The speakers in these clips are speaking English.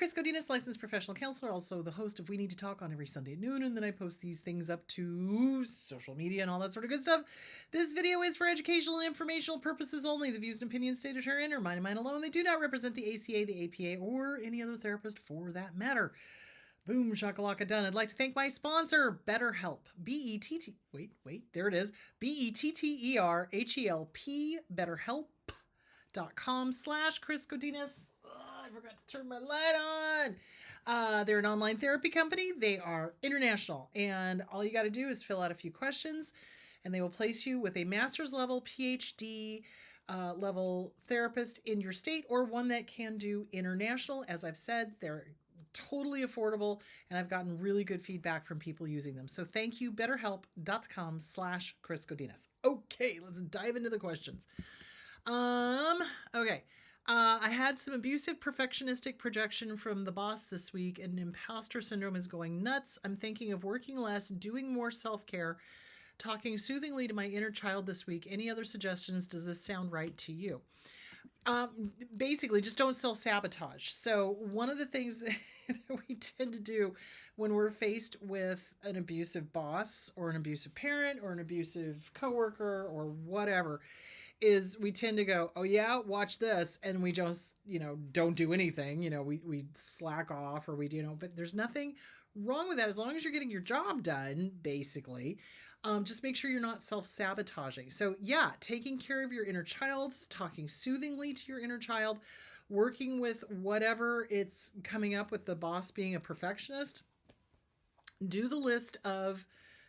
Kris Godinez, licensed professional counselor, also the host of We Need to Talk on every Sunday at noon, and then I post these things up to social media and all that sort of good stuff. This video is for educational and informational purposes only. The views and opinions stated herein are mine and mine alone. They do not represent the ACA, the APA, or any other therapist for that matter. Boom, shakalaka done. I'd like to thank my sponsor, BetterHelp. There it is. BetterHelp, betterhelp.com/Kris Godinez. I forgot to turn my light on. They're an online therapy company. They are international. And all you got to do is fill out a few questions, and they will place you with a master's level, PhD level therapist in your state, or one that can do international. As I've said, they're totally affordable, and I've gotten really good feedback from people using them. So thank you, betterhelp.com/Kris Godinez. Okay, let's dive into the questions. Okay. I had some abusive perfectionistic projection from the boss this week, and imposter syndrome is going nuts. I'm thinking of working less, doing more self-care, talking soothingly to my inner child this week. Any other suggestions? Does this sound right to you? Basically, just don't self-sabotage. So one of the things that we tend to do when we're faced with an abusive boss or an abusive parent or an abusive coworker or whatever is we tend to go, oh yeah, watch this. And we just, don't do anything. We slack off or but there's nothing wrong with that as long as you're getting your job done, basically. Just make sure you're not self-sabotaging. So yeah, taking care of your inner child, talking soothingly to your inner child, working with whatever it's coming up with the boss being a perfectionist. Do the list of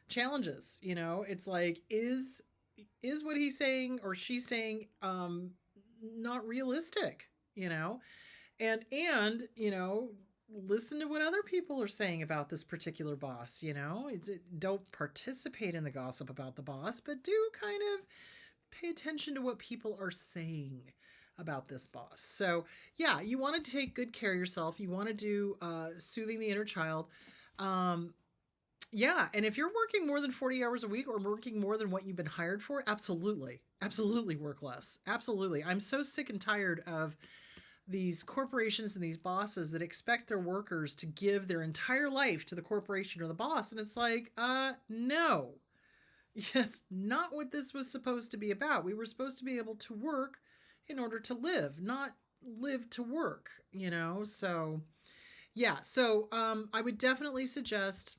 challenges. It's like, is what he's saying or she's saying not realistic, and listen to what other people are saying about this particular boss. Don't participate in the gossip about the boss, but do kind of pay attention to what people are saying about this boss. So yeah, you want to take good care of yourself. You want to do soothing the inner child. Yeah, and if you're working more than 40 hours a week or working more than what you've been hired for, absolutely work less. Absolutely. I'm so sick and tired of these corporations and these bosses that expect their workers to give their entire life to the corporation or the boss. And it's like, no. That's not what this was supposed to be about. We were supposed to be able to work in order to live, not live to work, So, yeah. So I would definitely suggest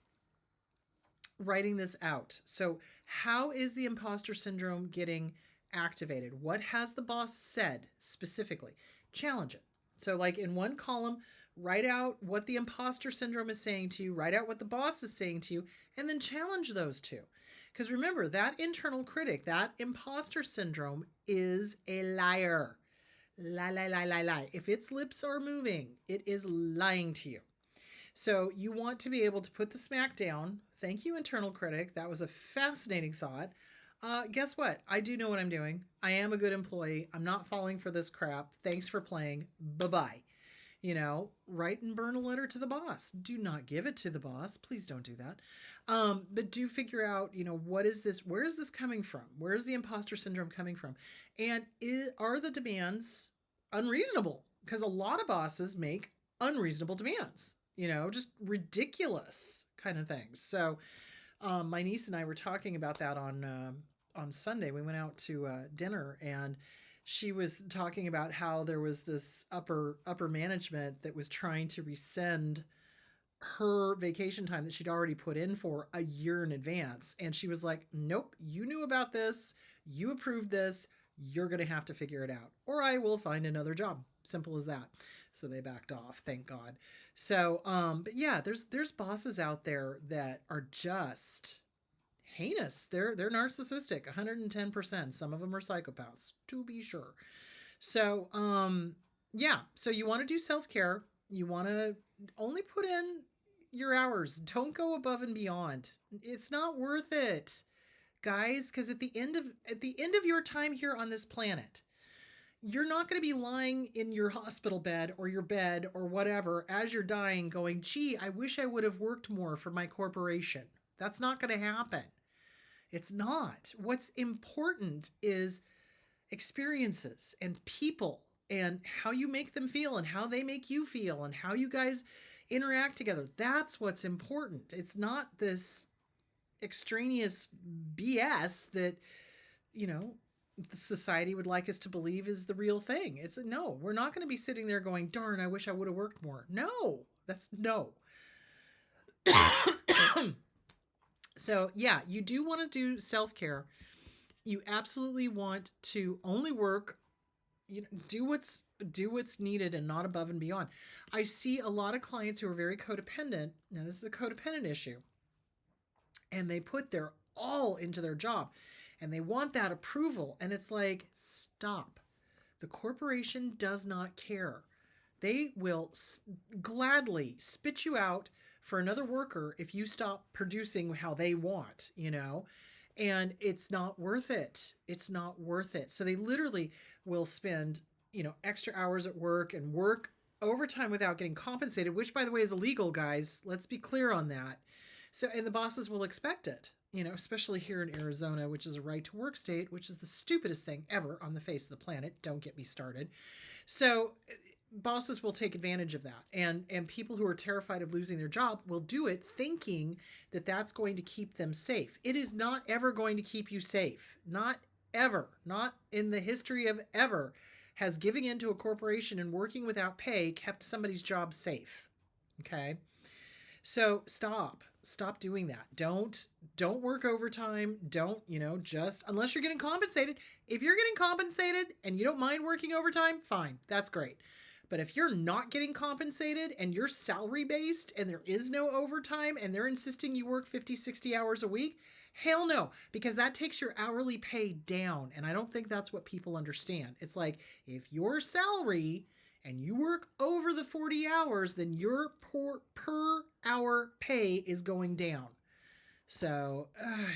writing this out. So how is the imposter syndrome getting activated? What has the boss said specifically? Challenge it. So like in one column, write out what the imposter syndrome is saying to you, write out what the boss is saying to you, and then challenge those two. Because remember, that internal critic, that imposter syndrome is a liar. Lie. If its lips are moving, it is lying to you. So you want to be able to put the smack down. Thank you, internal critic. That was a fascinating thought. Guess what? I do know what I'm doing. I am a good employee. I'm not falling for this crap. Thanks for playing. Bye-bye. Write and burn a letter to the boss. Do not give it to the boss. Please don't do that. But do figure out, what is this? Where is this coming from? Where is the imposter syndrome coming from? And are the demands unreasonable? Because a lot of bosses make unreasonable demands. Just ridiculous kind of things. So my niece and I were talking about that on Sunday. We went out to dinner, and she was talking about how there was this upper management that was trying to rescind her vacation time that she'd already put in for a year in advance. And she was like, nope, you knew about this. You approved this. You're going to have to figure it out, or I will find another job. Simple as that. So they backed off, thank God. So, but yeah, there's bosses out there that are just heinous. They're narcissistic, 110%. Some of them are psychopaths, to be sure. So, yeah. So you want to do self-care. You want to only put in your hours. Don't go above and beyond. It's not worth it, guys, because at the end of your time here on this planet, you're not going to be lying in your hospital bed or your bed or whatever as you're dying going, gee, I wish I would have worked more for my corporation. That's not going to happen. It's not. What's important is experiences and people and how you make them feel and how they make you feel and how you guys interact together. That's what's important. It's not this extraneous BS that, you know, the society would like us to believe is the real thing. It's no, we're not going to be sitting there going, darn, I wish I would have worked more. No, that's no. So yeah, you do want to do self-care. You absolutely want to only work, you know, do what's needed and not above and beyond. I see a lot of clients who are very codependent. Now this is a codependent issue, and they put their all into their job and they want that approval, and it's like, stop. The corporation does not care. They will gladly spit you out for another worker if you stop producing how they want, you know, and it's not worth it. It's not worth it. So they literally will spend, you know, extra hours at work and work overtime without getting compensated, which by the way is illegal, guys. Let's be clear on that. So, and the bosses will expect it, you know, especially here in Arizona, which is a right to work state, which is the stupidest thing ever on the face of the planet. Don't get me started. So bosses will take advantage of that, and people who are terrified of losing their job will do it thinking that that's going to keep them safe. It is not ever going to keep you safe. Not ever. Not in the history of ever has giving into a corporation and working without pay kept somebody's job safe. Okay? So stop doing that. Don't work overtime. Don't, you know, just unless you're getting compensated. If you're getting compensated and you don't mind working overtime, fine. That's great. But if you're not getting compensated and you're salary based and there is no overtime and they're insisting you work 50, 60 hours a week, hell no, because that takes your hourly pay down. And I don't think that's what people understand. It's like, if your salary and you work over the 40 hours, then your per hour pay is going down. So I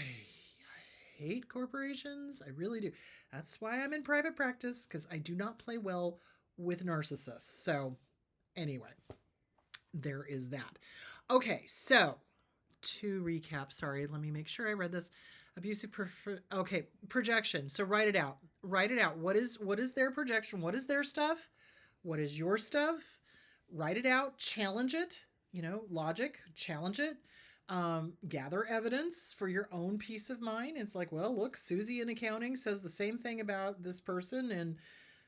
hate corporations. I really do. That's why I'm in private practice, because I do not play well with narcissists. So anyway, there is that. Okay, so to recap, sorry, let me make sure I read this. Abusive okay, projection. So write it out. Write it out. What is their projection? What is their stuff? What is your stuff? Write it out, challenge it, you know, logic, challenge it. Gather evidence for your own peace of mind. It's like, well, look, Susie in accounting says the same thing about this person, and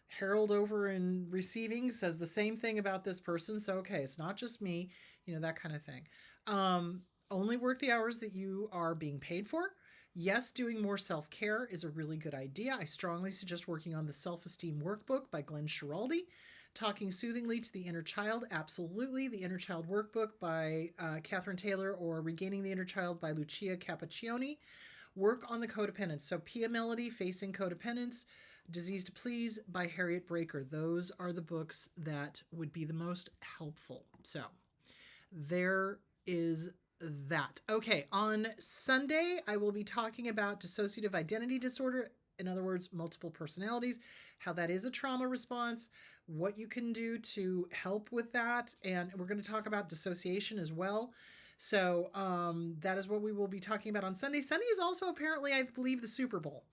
Harold over in receiving says the same thing about this person. So, okay, it's not just me, you know, that kind of thing. Only work the hours that you are being paid for. Yes, doing more self-care is a really good idea. I strongly suggest working on the Self-Esteem Workbook by Glenn Schiraldi. Talking Soothingly to the Inner Child, absolutely. The Inner Child Workbook by Catherine Taylor, or Regaining the Inner Child by Lucia Cappuccioni. Work on the codependence. So Pia Melody, Facing Codependence, Disease to Please by Harriet Breaker. Those are the books that would be the most helpful. So there is that. Okay, on Sunday, I will be talking about dissociative identity disorder. In other words, multiple personalities, how that is a trauma response, what you can do to help with that. And we're going to talk about dissociation as well. So that is what we will be talking about on Sunday. Sunday is also apparently, I believe, the Super Bowl.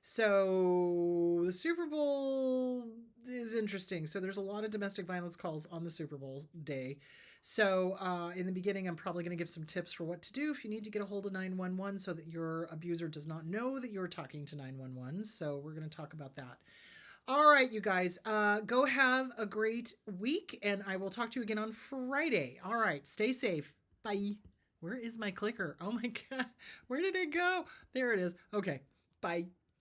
So the Super Bowl is interesting. So there's a lot of domestic violence calls on the Super Bowl day. So in the beginning, I'm probably going to give some tips for what to do if you need to get a hold of 911 so that your abuser does not know that you're talking to 911. So we're going to talk about that. All right, you guys, go have a great week, and I will talk to you again on Friday. All right, stay safe. Bye. Where is my clicker? Oh my God. Where did it go? There it is. Okay. Bye.